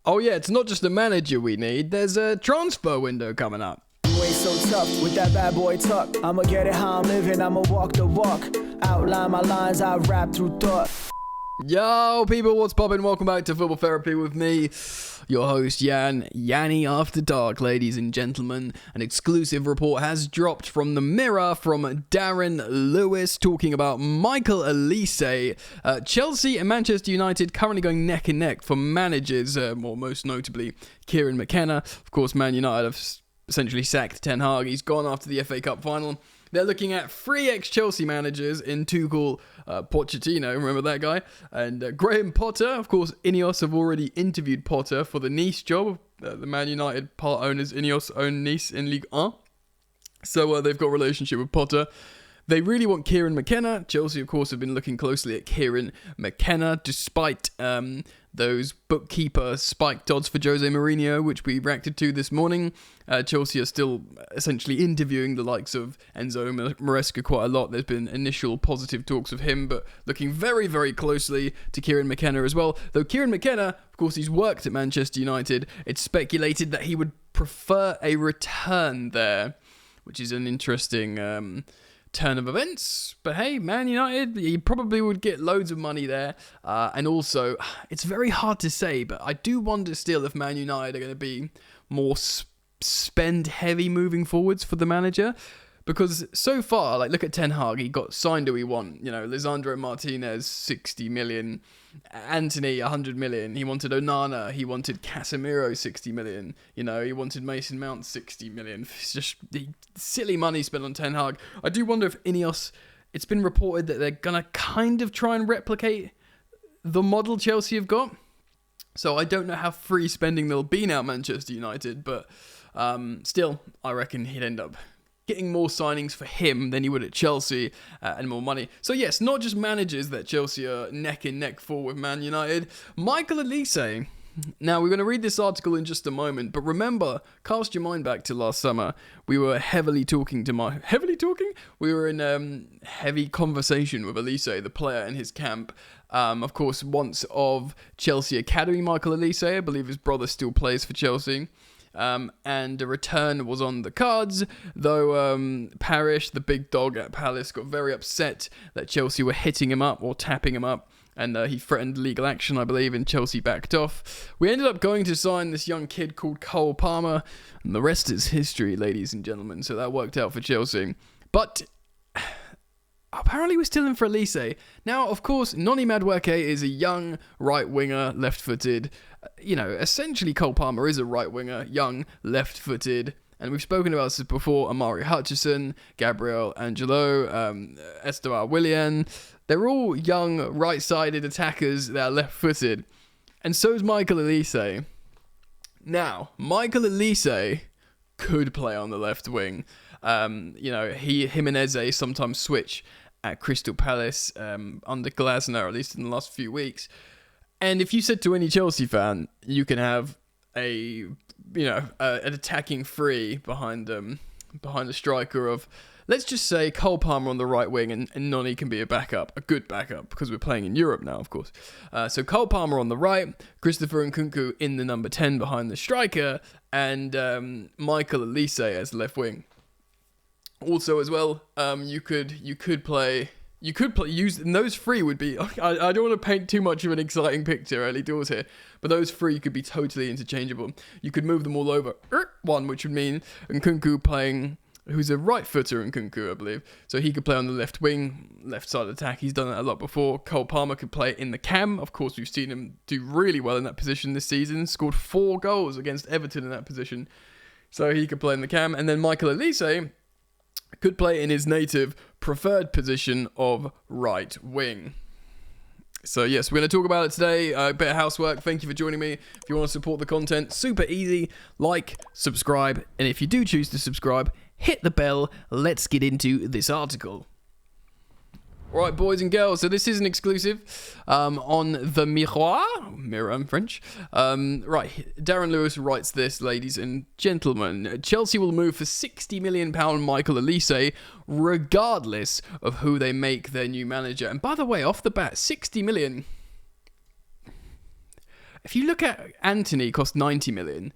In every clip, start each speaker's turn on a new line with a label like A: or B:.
A: Oh yeah, it's not just a manager we need. There's a transfer window coming up.
B: You ain't so tough with that bad boy tuck. I'ma get it how I'm living, I'ma walk the walk. Outline my lines, I rap through thought.
A: Yo, people, what's poppin'? Welcome back to Football Therapy with me, your host, Yanni After Dark, ladies and gentlemen. An exclusive report has dropped from the Mirror from Darren Lewis talking about Michael Olise. Chelsea and Manchester United currently going neck and neck for managers, or most notably Kieran McKenna. Of course, Man United have essentially sacked Ten Hag. He's gone after the FA Cup final. They're looking at 3 ex-Chelsea managers in Tuchel, Pochettino, remember that guy? And Graham Potter. Of course, Ineos have already interviewed Potter for the Nice job. The Man United part owners, Ineos own Nice in Ligue 1. So they've got a relationship with Potter. They really want Kieran McKenna. Chelsea, of course, have been looking closely at Kieran McKenna, despite those bookkeeper spiked odds for Jose Mourinho, which we reacted to this morning. Chelsea are still essentially interviewing the likes of Enzo Maresca quite a lot. There's been initial positive talks of him, but looking very, very closely to Kieran McKenna as well. Though Kieran McKenna, of course, he's worked at Manchester United. It's speculated that he would prefer a return there, which is an interesting turn of events. But hey, Man United, he probably would get loads of money there. And also, it's very hard to say, but I do wonder still if Man United are going to be more spend heavy moving forwards for the manager. Because so far, like, look at Ten Hag, he got signed who he want. You know, Lisandro Martinez, 60 million. Anthony, 100 million. He wanted Onana. He wanted Casemiro, 60 million. You know, he wanted Mason Mount, 60 million. It's just silly money spent on Ten Hag. I do wonder if Ineos, it's been reported that they're going to kind of try and replicate the model Chelsea have got. So I don't know how free spending they'll be now, Manchester United. But still, I reckon he'd end up getting more signings for him than he would at Chelsea and more money. So yes, not just managers that Chelsea are neck and neck for with Man United. Michael Olise. Now, we're going to read this article in just a moment, but remember, cast your mind back to last summer. We were heavily talking? We were in heavy conversation with Olise, the player in his camp. Of course, once of Chelsea Academy, Michael Olise. I believe his brother still plays for Chelsea. And a return was on the cards, though Parish, the big dog at Palace, got very upset that Chelsea were hitting him up or tapping him up, and he threatened legal action, I believe, and Chelsea backed off. We ended up going to sign this young kid called Cole Palmer, and the rest is history, ladies and gentlemen, so that worked out for Chelsea. But apparently we're still in for Olise. Now, of course, Noni Madueke is a young right winger, left-footed. You know, essentially Cole Palmer is a right winger, young, left-footed. And we've spoken about this before. Amari Hutchison, Gabriel Angelo, Esteban Willian. They're all young, right-sided attackers that are left-footed. And so is Michael Olise. Now, Michael Olise could play on the left wing. You know, him and Eze sometimes switch at Crystal Palace under Glasner, at least in the last few weeks. And if you said to any Chelsea fan, you can have an attacking three behind a striker of, let's just say, Cole Palmer on the right wing, and Noni can be a backup, a good backup, because we're playing in Europe now, of course. So Cole Palmer on the right, Christopher Nkunku in the number 10 behind the striker, and Michael Olise as left wing. Also, as well, you could use, and those 3 would be, I don't want to paint too much of an exciting picture early doors here, but those 3 could be totally interchangeable. You could move them all over one, which would mean Nkunku playing, who's a right footer, Nkunku, I believe, so he could play on the left wing, left side attack. He's done that a lot before. Cole Palmer could play in the cam. Of course, we've seen him do really well in that position this season, scored 4 goals against Everton in that position, so he could play in the cam. And then Michael Olise could play in his native preferred position of right wing. So yes, we're going to talk about it today. A bit of housework. Thank you for joining me. If you want to support the content, super easy. Like, subscribe, and if you do choose to subscribe, hit the bell. Let's get into this article. Right, boys and girls, so this is an exclusive on the Mirror in French. Right, Darren Lewis writes this, ladies and gentlemen. Chelsea will move for £60 million Michael Olise, regardless of who they make their new manager. And by the way, off the bat, 60 million... if you look at Antony cost 90 million,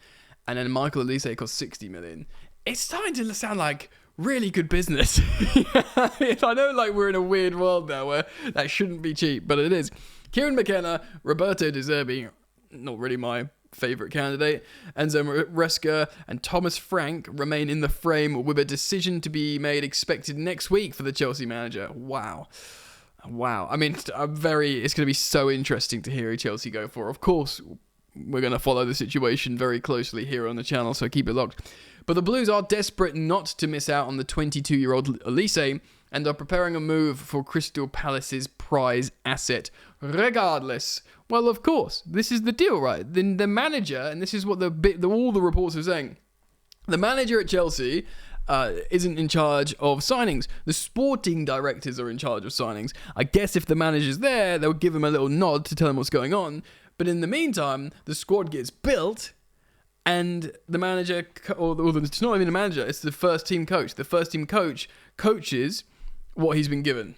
A: and then Michael Olise cost 60 million, it's starting to sound like really good business. I know like we're in a weird world now where that shouldn't be cheap, but it is. Kieran McKenna, Roberto De Zerbi, not really my favourite candidate, Enzo Maresca and Thomas Frank remain in the frame with a decision to be made expected next week for the Chelsea manager. Wow. I mean, it's going to be so interesting to hear who Chelsea go for. Of course, we're going to follow the situation very closely here on the channel, so keep it locked. But the Blues are desperate not to miss out on the 22-year-old Olise and are preparing a move for Crystal Palace's prize asset. Regardless, well, of course, this is the deal, right? Then the manager, and this is what all the reports are saying, the manager at Chelsea isn't in charge of signings. The sporting directors are in charge of signings. I guess if the manager's there, they'll give him a little nod to tell him what's going on. But in the meantime, the squad gets built, and the manager, it's not even the manager, it's the first team coach. The first team coach coaches what he's been given.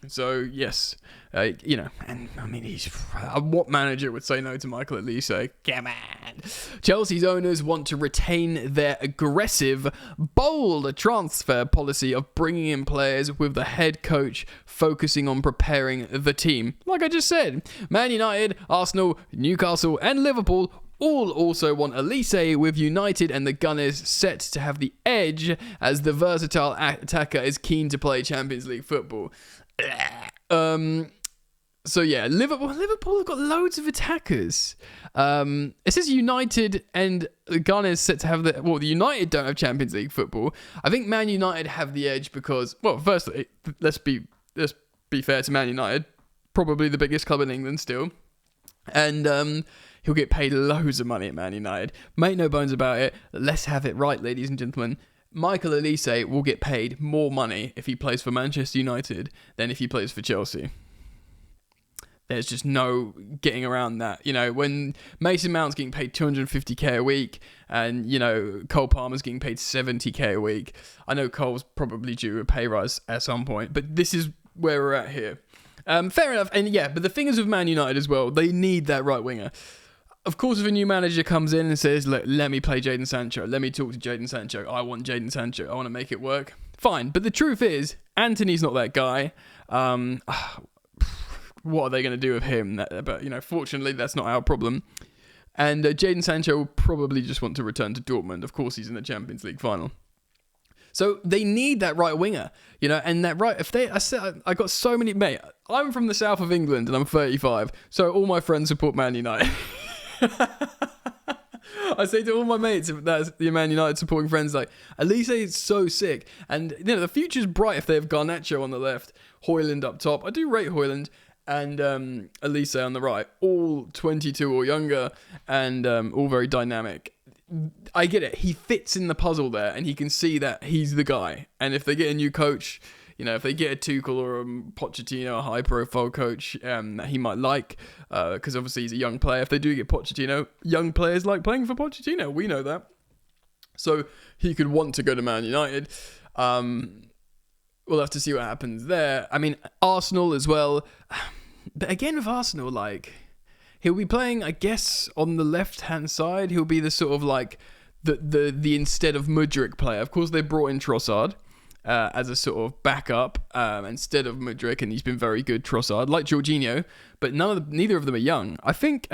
A: So, yes, and I mean, what manager would say no to Michael Olise? Come on. Chelsea's owners want to retain their aggressive, bold transfer policy of bringing in players with the head coach focusing on preparing the team. Like I just said, Man United, Arsenal, Newcastle and Liverpool all also want Olise, with United and the Gunners set to have the edge as the versatile attacker is keen to play Champions League football. So yeah, Liverpool have got loads of attackers. It says United and the Gunners set to have the United don't have Champions League football. I think Man United have the edge because, well, firstly, let's be fair to Man United, probably the biggest club in England still, and he'll get paid loads of money at Man United. Make no bones about it. Let's have it right, ladies and gentlemen. Michael Olise will get paid more money if he plays for Manchester United than if he plays for Chelsea. There's just no getting around that. When Mason Mount's getting paid 250k a week and, Cole Palmer's getting paid 70k a week, I know Cole's probably due a pay rise at some point, but this is where we're at here. Fair enough. And yeah, but the thing is with Man United as well, they need that right winger. Of course, if a new manager comes in and says, look, let me play Jadon Sancho, let me talk to Jadon Sancho, I want Jadon Sancho, I want to make it work, fine. But the truth is, Antony's not that guy. What are they going to do with him? But, fortunately, that's not our problem. And Jadon Sancho will probably just want to return to Dortmund. Of course, he's in the Champions League final. So they need that right winger, and that right, I got so many, mate, I'm from the south of England and I'm 35, so all my friends support Man United. I say to all my mates, that's the Man United supporting friends, like, Olise is so sick. And, the future's bright if they have Garnacho on the left, Højlund up top. I do rate Højlund, and Olise on the right. All 22 or younger, and all very dynamic. I get it. He fits in the puzzle there, and he can see that he's the guy. And if they get a new coach, if they get a Tuchel or a Pochettino, a high-profile coach that he might like, because obviously he's a young player. If they do get Pochettino, young players like playing for Pochettino. We know that. So he could want to go to Man United. We'll have to see what happens there. I mean, Arsenal as well. But again, with Arsenal, like, he'll be playing, I guess, on the left-hand side. He'll be the sort of like the instead of Mudryk player. Of course, they brought in Trossard as a sort of backup instead of Mudryk, and he's been very good, Trossard, like Jorginho, but neither of them are young. I think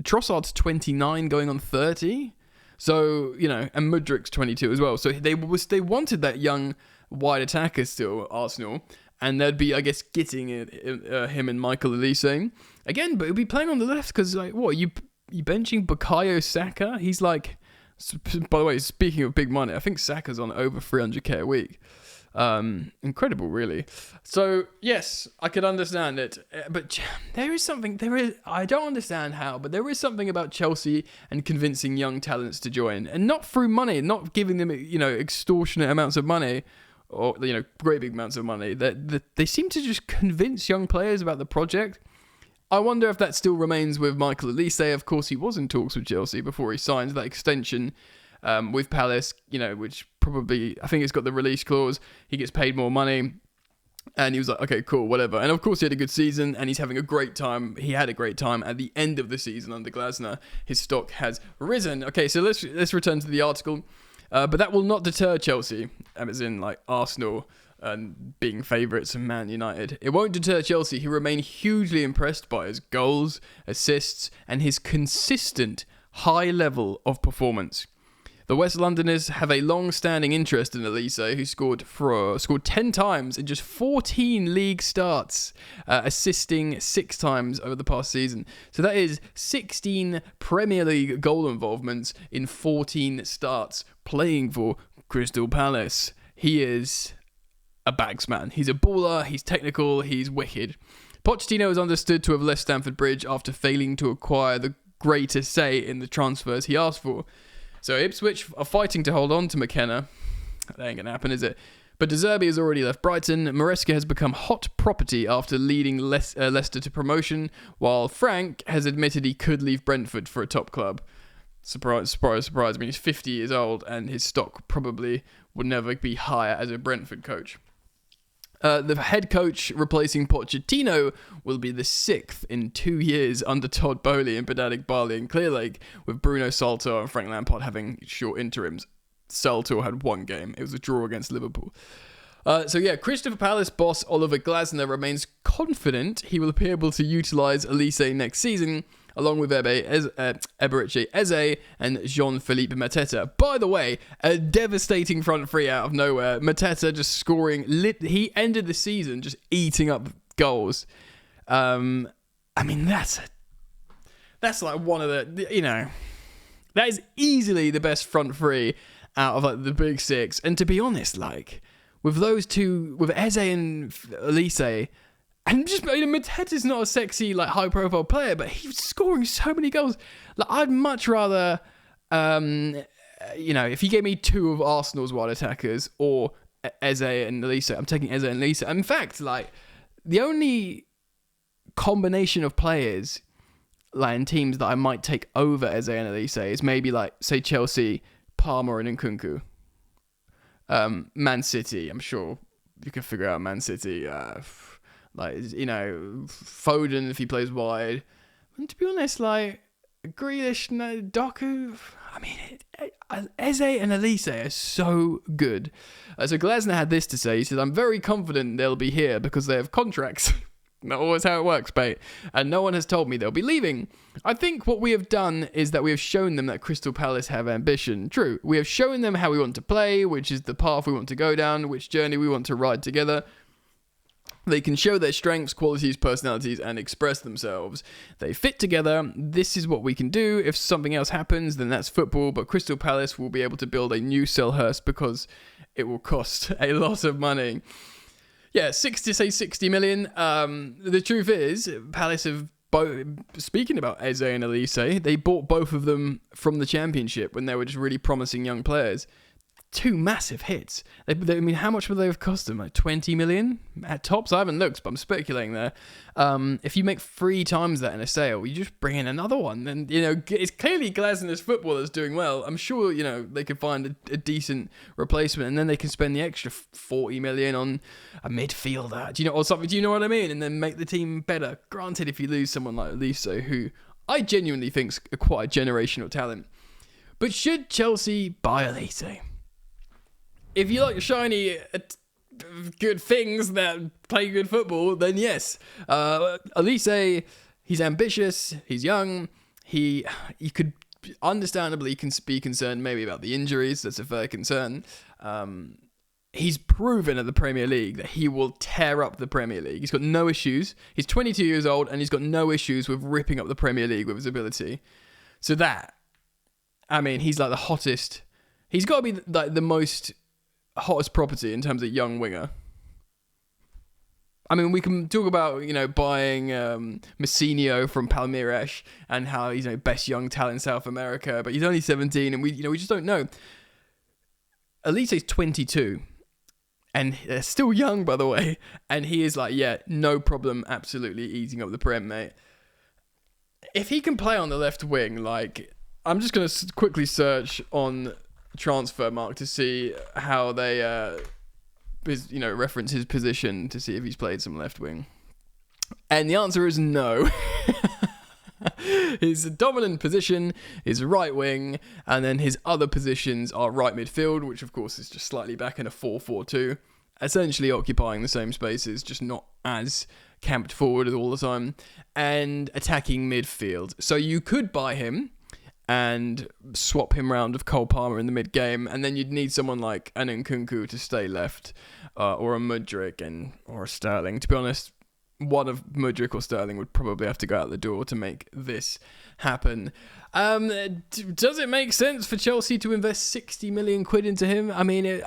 A: Trossard's 29 going on 30, so, and Mudryk's 22 as well, so they wanted that young wide attacker still, Arsenal, and they'd be, I guess, getting him and Michael Olise again, but he'll be playing on the left, because, like, what, you benching Bukayo Saka? He's like, by the way, speaking of big money, I think Saka's on over 300k a week. Incredible, really. So, yes, I could understand it. But I don't understand how, but there is something about Chelsea and convincing young talents to join. And not through money, not giving them, extortionate amounts of money, or, great big amounts of money. That they seem to just convince young players about the project. I wonder if that still remains with Michael Olise. Of course, he was in talks with Chelsea before he signed that extension with Palace, which probably, I think it's got the release clause. He gets paid more money. And he was like, okay, cool, whatever. And of course, he had a good season, and he's having a great time. He had a great time at the end of the season under Glasner. His stock has risen. Okay, so let's return to the article. But that will not deter Chelsea, as in like Arsenal and being favourites of Man United. It won't deter Chelsea, who remain hugely impressed by his goals, assists, and his consistent high level of performance. The West Londoners have a long-standing interest in Olise, who scored 10 times in just 14 league starts, assisting 6 times over the past season. So that is 16 Premier League goal involvements in 14 starts playing for Crystal Palace. He is a bagsman. He's a baller, he's technical, he's wicked. Pochettino is understood to have left Stamford Bridge after failing to acquire the greater say in the transfers he asked for. So Ipswich are fighting to hold on to McKenna. That ain't going to happen, is it? But De Zerbi has already left Brighton. Maresca has become hot property after leading Leicester to promotion, while Frank has admitted he could leave Brentford for a top club. Surprise, surprise, surprise. I mean, he's 50 years old, and his stock probably would never be higher as a Brentford coach. The head coach replacing Pochettino will be the 6th in 2 years under Todd Boehly and Bedadik Bali in Clearlake, with Bruno Saltor and Frank Lampard having short interims. Saltor had 1 game. It was a draw against Liverpool. Crystal Palace boss Oliver Glasner remains confident he will be able to utilise Olise next season, along with Eberechi Eze and Jean-Philippe Mateta. By the way, a devastating front three out of nowhere. Mateta just scoring. He ended the season just eating up goals. I mean, that's like one of the, that is easily the best front three out of like the big 6. And to be honest, like, with those two, with Eze and Olise, and just, Mateta's not a sexy, like, high-profile player, but he's scoring so many goals. Like, I'd much rather, if you gave me 2 of Arsenal's wide attackers or Eze and Olise, I'm taking Eze and Olise. In fact, like, the only combination of players, like, in teams that I might take over Eze and Olise is maybe, like, say, Chelsea, Palmer and Nkunku. Man City, I'm sure you can figure out Man City. Foden if he plays wide. And to be honest, like, Grealish, Doku, I mean, Eze and Olise are so good. So Glasner had this to say. He said, I'm very confident they'll be here because they have contracts. Not always how it works, mate. And no one has told me they'll be leaving. I think what we have done is that we have shown them that Crystal Palace have ambition. True, we have shown them how we want to play, which is the path we want to go down, which journey we want to ride together. They can show their strengths, qualities, personalities, and express themselves. They fit together. This is what we can do. If something else happens, then that's football. But Crystal Palace will be able to build a new Selhurst because it will cost a lot of money. Yeah, 60 million. The truth is, Palace have speaking about Eze and Olise, they bought both of them from the Championship when they were just really promising young players. 2 massive hits. I mean, how much would they have cost them? Like 20 million at tops? I haven't looked, but I'm speculating there. If you make 3 times that in a sale, you just bring in another one. And, it's clearly Glasner's football that's doing well. I'm sure, they could find a decent replacement, and then they can spend the extra 40 million on a midfielder, or something. Do you know what I mean? And then make the team better. Granted, if you lose someone like Olise, who I genuinely think's quite a generational talent. But should Chelsea buy Olise? If you like shiny, good things that play good football, then yes. Olise, he's ambitious, he's young, you could understandably be concerned maybe about the injuries. That's a fair concern. He's proven at the Premier League that he will tear up the Premier League. He's got no issues. He's 22 years old and he's got no issues with ripping up the Premier League with his ability. So he's like the hottest. He's got to be like the most hottest property in terms of young winger. I mean, we can talk about, buying Messinho from Palmeiras and how he's best young talent in South America, but he's only 17 and we just don't know. Olise's 22 and they're still young, by the way, and he is like, no problem, absolutely eating up the Prem, mate. If he can play on the left wing, like, I'm just going to quickly search on Transfermarkt to see how they reference his position to see if he's played some left wing. And the answer is no. His dominant position is right wing, and then his other positions are right midfield, which of course is just slightly back in a 4-4-2, essentially occupying the same spaces, just not as camped forward all the time, and attacking midfield. So you could buy him and swap him round with Cole Palmer in the mid-game, and then you'd need someone like an Nkunku to stay left, or a Mudryk or a Sterling. To be honest, one of Mudryk or Sterling would probably have to go out the door to make this happen. Does it make sense for Chelsea to invest 60 million quid into him? I mean,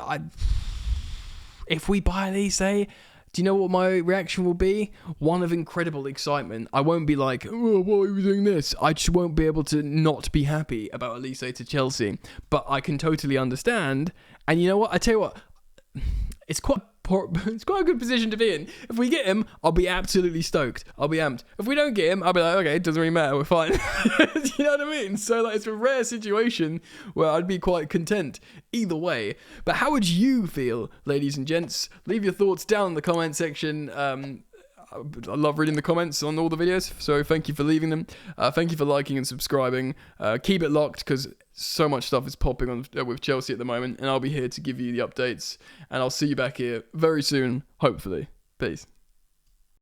A: if we buy Olise, do you know what my reaction will be? One of incredible excitement. I won't be like, oh, why are we doing this? I just won't be able to not be happy about Olise to Chelsea. But I can totally understand. And you know what? I tell you what, it's quite a good position to be in. If we get him, I'll be absolutely stoked. I'll be amped. If we don't get him, I'll be like, okay, it doesn't really matter, we're fine. You know what I mean? So it's a rare situation where I'd be quite content either way. But how would you feel, ladies and gents? Leave your thoughts down in the comment section. I love reading the comments on all the videos, so thank you for leaving them. Thank you for liking and subscribing. Keep it locked, because so much stuff is popping on with Chelsea at the moment, and I'll be here to give you the updates, and I'll see you back here very soon, hopefully. Peace.